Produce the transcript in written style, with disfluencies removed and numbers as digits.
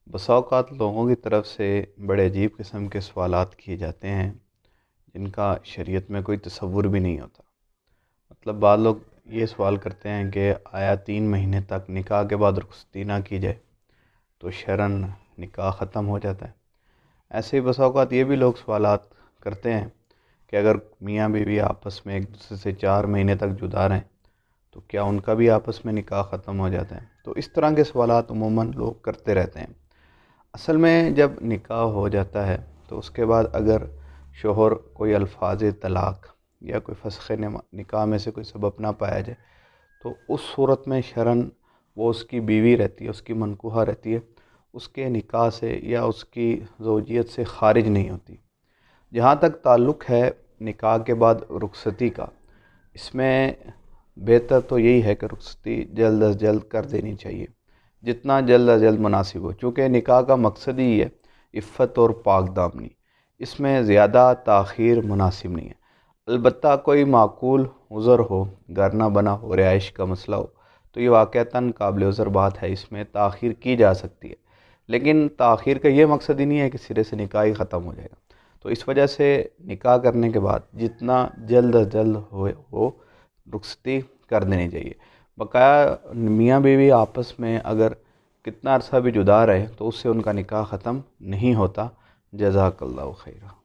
बसा औक़ात लोगों की तरफ से बड़े अजीब किस्म के सवालात किए जाते हैं जिनका शरीयत में कोई तसव्वुर भी नहीं होता। मतलब बाद लोग ये सवाल करते हैं कि आया 3 महीने तक निकाह के बाद रुख़्सती ना की जाए तो शरन निकाह ख़त्म हो जाता है। ऐसे ही बसा औक़ात ये भी लोग सवालात करते हैं कि अगर मियाँ बीवी आपस में एक दूसरे से 4 महीने तक जुदा रहें तो क्या उनका भी आपस में निकाह ख़त्म हो जाता है। तो इस तरह के सवालात उमूमन लोग करते रहते हैं। असल में जब निकाह हो जाता है तो उसके बाद अगर शोहर कोई अल्फाज तलाक या कोई फ़स्ख़ निकाह में से कोई सबब ना पाया जाए तो उस सूरत में शरन वो उसकी बीवी रहती है, उसकी मनकूहा रहती है, उसके निकाह से या उसकी ज़ौजियत से ख़ारिज नहीं होती। जहाँ तक ताल्लुक़ है निकाह के बाद रुख़सती का, इसमें बेहतर तो यही है कि रुख़सती जल्द अज़ जल्द कर देनी चाहिए, जितना जल्द अज़ जल्द मुनासिब हो। चूँकि निकाह का मकसद ही है इफ़्फ़त और पाक दामनी, इसमें ज़्यादा ताख़ीर मुनासिब नहीं है। अलबत्ता कोई माकूल उज़र हो, घर ना बना हो, रिहाइश का मसला हो, तो ये वाक़अतन काबिल उज़र बात है, इसमें ताख़ीर की जा सकती है। लेकिन ताख़ीर का ये मकसद ही नहीं है कि सिरे से निकाह ही ख़त्म हो जाएगा। तो इस वजह से निकाह करने के बाद जितना जल्द अज़ जल्द हो रुख़सती कर देनी चाहिए। बकाया मियाँ बीवी आपस में अगर कितना अरसा भी जुदा रहे तो उससे उनका निकाह ख़त्म नहीं होता। जज़ाकल्लाहु खैरा।